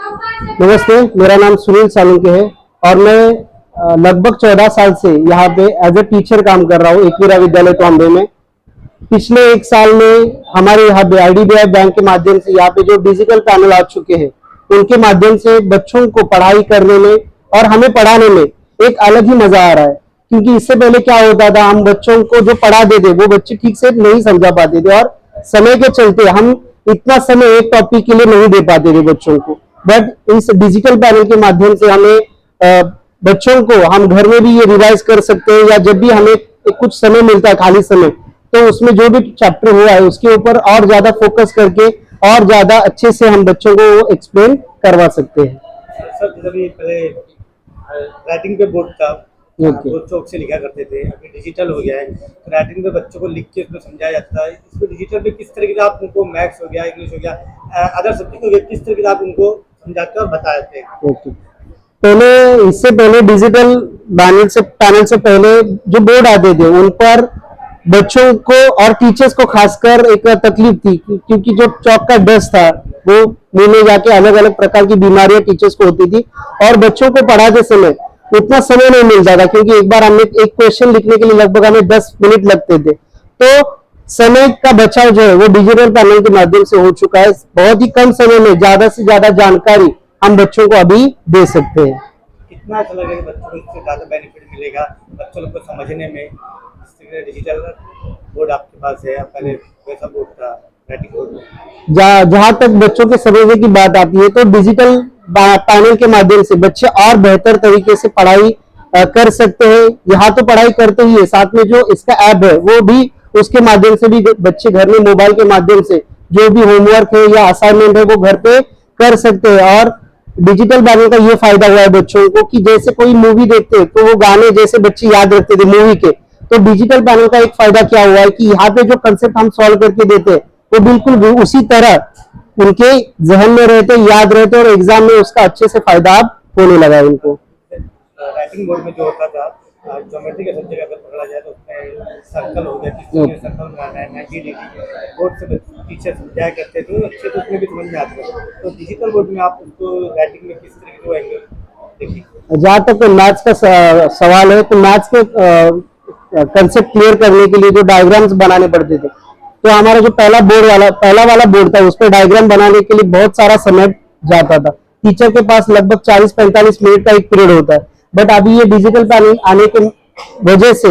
नमस्ते, मेरा नाम सुनील सालुंके है और मैं लगभग 14 साल से यहाँ पे एज ए टीचर काम कर रहा हूँ एकवीरा विद्यालय टॉम्बे में। पिछले एक साल में हमारे यहाँ पे IDBI बैंक के माध्यम से यहाँ पे जो डिजिटल पैनल आ चुके हैं, उनके माध्यम से बच्चों को पढ़ाई करने में और हमें पढ़ाने में एक अलग ही मजा आ रहा है। क्योंकि इससे पहले क्या होता था, हम बच्चों को जो पढ़ा देते वो बच्चे ठीक से नहीं समझा पाते थे और समय के चलते हम इतना समय एक टॉपिक के लिए नहीं दे पाते थे बच्चों को। बट इस डिजिटल पैनल के माध्यम से हमें बच्चों को हम घर में भी ये रिवाइज कर सकते हैं, या जब भी हमें कुछ समय मिलता है खाली समय, तो उसमें जो भी चैप्टर हुआ है उसके ऊपर और ज्यादा फोकस करके और ज्यादा अच्छे से हम बच्चों को एक्सप्लेन करवा सकते हैं। सर, जब ये पहले राइटिंग पे बोर्ड था, वो चौक से लिखा करते थे, अभी डिजिटल हो गया है, तो राइटिंग पे बच्चों को लिख के उसमें समझाया जाता है। इसको डिजिटल पे किस तरीके से आप उनको मैथ्स हो गया, इंग्लिश हो गया, अदर सब्जेक्ट हो गया, किस तरीके से आप उनको समझाते और बताते हैं? पहले इससे पहले डिजिटल पैनल से पहले जो बोर्ड आते थे उन पर बच्चों को और टीचर्स को खासकर एक तकलीफ थी, क्योंकि जो चौक का डस्ट था वो मुंह में जाके अलग अलग प्रकार की बीमारियां टीचर्स को होती थी और बच्चों को पढ़ाते समय उतना समय नहीं मिलता था, क्योंकि एक बार हमें एक क्वेश्चन लिखने के लिए लगभग हमें 10 मिनट लगते थे। तो समय का बचाव जो है वो डिजिटल पैनल के माध्यम से हो चुका है। बहुत ही कम समय में ज्यादा से ज्यादा जानकारी हम बच्चों को अभी दे सकते हैं। कितना अच्छा लगेगा, बच्चों को इससे ज्यादा बेनिफिट मिलेगा बच्चों को समझने में। डिजिटल बोर्ड आपके पास है, पहले वैसा बोर्ड था राइटिंग बोर्ड। जहां तक बच्चों के समझने की बात आती है तो डिजिटल पैनल के माध्यम से बच्चे और बेहतर तरीके से पढ़ाई कर सकते हैं। यहाँ तो पढ़ाई करते ही है, साथ में जो इसका ऐप है वो भी, उसके माध्यम से भी बच्चे घर में मोबाइल के माध्यम से जो भी होमवर्क है या असाइनमेंट है वो घर पे कर सकते हैं। और डिजिटल पैनल का ये फायदा हुआ है बच्चों को कि जैसे कोई मूवी देखते हैं तो वो गाने जैसे बच्चे याद रखते थे मूवी के, तो डिजिटल पैनल का एक फायदा क्या हुआ है कि यहाँ पे जो कंसेप्ट हम सॉल्व करके देते हैं वो बिल्कुल उसी तरह उनके जहन में रहते, याद रहते और एग्जाम में उसका अच्छे से फायदा होने लगा है उनको। राइटिंग बोर्ड में जो होता था, ज्योमेट्री का सब्जेक्ट अगर पकड़ा जाए तो उसमें सर्कल हो गया, किस सर्कल बनाना है, 90 डिग्री बोर्ड से टीचर समझाया करते थे, अच्छे तो उसमें भी समझ में आता है। तो डिजिटल बोर्ड में आप उसको राइटिंग में किस तरीके से एंगल देखिए? जहाँ तक मैथ्स का सवाल है, तो मैथ्स के कंसेप्ट क्लियर करने के लिए जो डायग्राम्स बनाने पड़ते थे, तो हमारा जो पहला वाला बोर्ड था उस पर डायग्राम बनाने के लिए बहुत सारा समय जाता था। टीचर के पास लगभग 40-45 मिनट का एक पीरियड होता है। बट अभी ये डिजिटल पैनल आने के वजह से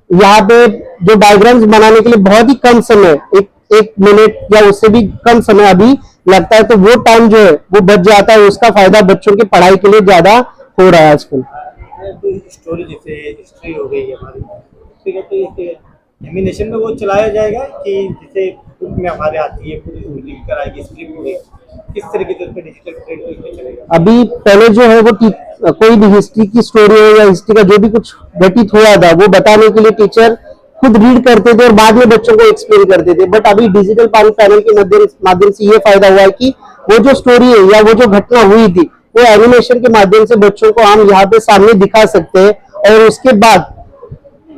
यहाँ पे जो डायग्राम्स बनाने के लिए बहुत ही कम समय, एक मिनट या उससे भी कम समय अभी लगता है, तो वो टाइम जो है वो बच जाता है। उसका फायदा बच्चों की पढ़ाई के लिए ज्यादा हो रहा है आजकल। स्टोरी जैसे हिस्ट्री हो गई हमारी, एनिमेशन में वो चलाया जाएगा कि जैसे बुक में हमारे आती है पूरी लिख कर आएगी स्क्रिप्ट में, किस तरीके से उसमें डिजिटल प्रिंट में चलेगा? अभी पहले जो है वो कोई भी हिस्ट्री की स्टोरी हो या हिस्ट्री का जो भी कुछ घटित हुआ था वो बताने के लिए टीचर खुद रीड करते थे और बाद में बच्चों को एक्सप्लेन करते थे। बट अभी डिजिटल पैनल के माध्यम से ये फायदा हुआ है कि वो जो स्टोरी है या वो जो घटना हुई थी वो एनिमेशन के माध्यम से बच्चों को हम यहाँ पे सामने दिखा सकते हैं। और उसके बाद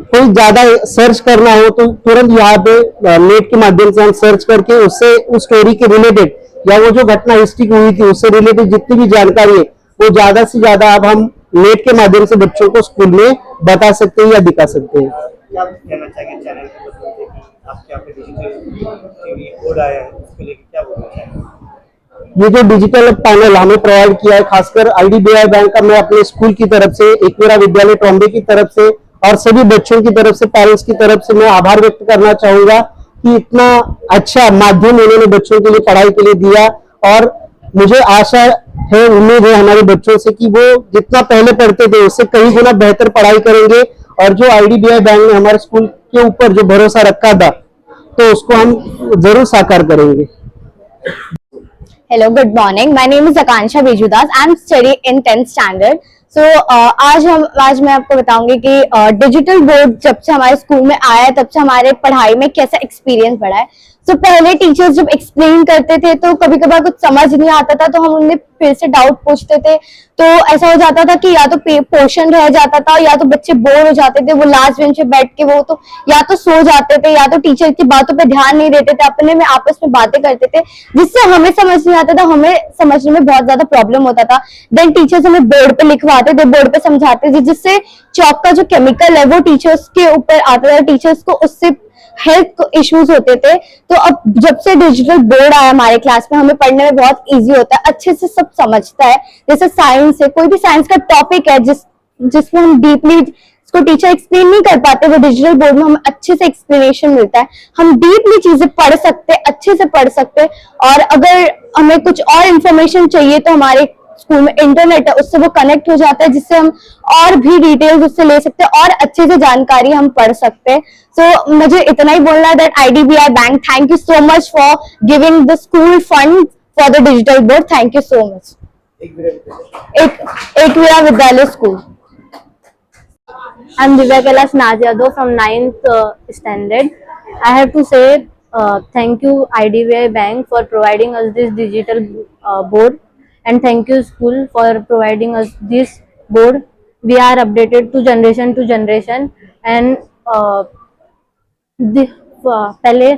कोई ज्यादा सर्च करना हो तो तुरंत यहाँ पे नेट के माध्यम से हम सर्च करके उससे उस स्टोरी के रिलेटेड या वो जो घटना हिस्ट्री हुई थी उससे रिलेटेड जितनी भी जानकारी है वो ज्यादा से ज्यादा अब हम नेट के माध्यम से बच्चों को स्कूल में बता सकते हैं या दिखा सकते हैं। क्या कहना चाहिए चैनल के बच्चों को कि आपके यहाँ पे डिजिटल बोर्ड आया है, उसको लेकर क्या बोलना चाहिए? ये जो डिजिटल पैनल हमें प्रोवाइड किया है, खासकर IDBI बैंक का, मैं अपने स्कूल की तरफ से, एकवीरा विद्यालय टॉम्बे की तरफ से और सभी बच्चों की तरफ से, पेरेंट्स की तरफ से मैं आभार व्यक्त करना चाहूंगा कि इतना अच्छा माध्यम उन्होंने बच्चों के लिए पढ़ाई के लिए दिया। और मुझे आशा है, उम्मीद है हमारे बच्चों से कि वो जितना पहले पढ़ते थे उससे कई गुना बेहतर पढ़ाई करेंगे। और जो IDBI बैंक ने हमारे स्कूल के ऊपर जो भरोसा रखा था तो उसको हम जरूर साकार करेंगे। Hello, good morning. My name is Akansha Bejudas. I'm studying in 10th standard. So आज मैं आपको बताऊंगी कि डिजिटल बोर्ड जब से हमारे स्कूल में आया है तब से हमारे पढ़ाई में कैसा एक्सपीरियंस बढ़ा है। तो पहले टीचर्स जब एक्सप्लेन करते थे तो कभी कभार कुछ समझ नहीं आता था, तो हम उन्हें फिर से डाउट पूछते थे, तो ऐसा हो जाता था कि या तो पोर्शन रह जाता था, या तो बच्चे बोर हो जाते थे, वो लास्ट बेंच पे बैठ के वो तो या तो सो जाते थे, या तो टीचर की बातों पे ध्यान नहीं देते थे, अपने में आपस में बातें करते थे, जिससे हमें समझ नहीं आता था, हमें समझने में बहुत ज्यादा प्रॉब्लम होता था। देन टीचर्स हमें बोर्ड पे लिखवाते थे, बोर्ड पे समझाते थे, जिससे चौक का जो केमिकल है वो टीचर्स के ऊपर आता था, टीचर्स को उससे हेल्थ इश्यूज होते थे। तो अब जब से डिजिटल बोर्ड आया हमारे क्लास में, हमें पढ़ने में बहुत इजी होता है, अच्छे से सब समझता है। जैसे साइंस है, कोई भी साइंस का टॉपिक है जिसमें हम डीपली इसको टीचर एक्सप्लेन नहीं कर पाते, वो डिजिटल बोर्ड में हमें अच्छे से एक्सप्लेनेशन मिलता है, हम डीपली चीजें पढ़ सकते, अच्छे से पढ़ सकते। और अगर हमें कुछ और इंफॉर्मेशन चाहिए तो हमारे स्कूल में इंटरनेट है, उससे वो कनेक्ट हो जाता है, जिससे हम और भी डिटेल्स उससे ले सकते हैं और अच्छे से जानकारी हम पढ़ सकते हैं। सो मुझे इतना ही बोलना है that IDBI bank, thank you so much for giving the school fund for the digital board, thank you so much. Ekvira विद्यालय school. I'm Divya Kailash Naz Yadav from 9th standard. I have to say thank you IDBI Bank for providing us this digital board, and thank you school for providing us this board. We are updated to generation, and पहले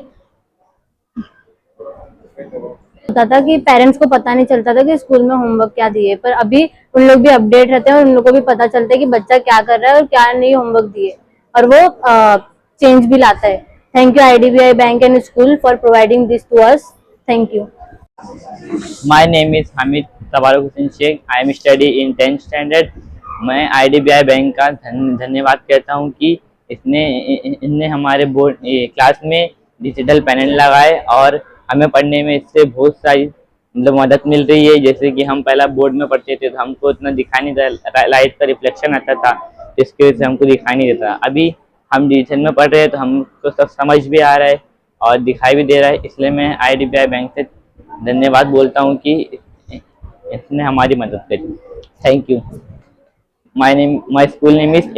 होता था कि parents को पता नहीं चलता था कि स्कूल में होमवर्क क्या दिए, पर अभी उन लोग भी अपडेट रहते हैं और उन लोग को भी पता चलता है कि बच्चा क्या कर रहा है और क्या नहीं होमवर्क दिए, और वो चेंज भी लाता है। Thank you IDBI bank and school for providing this to us, thank you. My name is Hamid Tabarak Hussain Shaikh, I am study in 10th standard. मैं IDBI बैंक का धन्यवाद कहता हूं कि इनने हमारे बोर्ड क्लास में डिजिटल पैनल लगाए और हमें पढ़ने में इससे बहुत सारी मतलब मदद मिल रही है। जैसे कि हम पहला बोर्ड में पढ़ते थे तो हमको इतना दिखाई नहीं देता, लाइट का रिफ्लेक्शन आता था, जिसकी वजह से हमको दिखाई नहीं देता। अभी हम डिजिटल में पढ़ रहे हैं तो हमको सब समझ भी आ रहा है और दिखाई भी दे रहा है, इसलिए मैं IDBI बैंक से धन्यवाद बोलता हूँ कि इसने हमारी मदद करी। Thank you. My school name is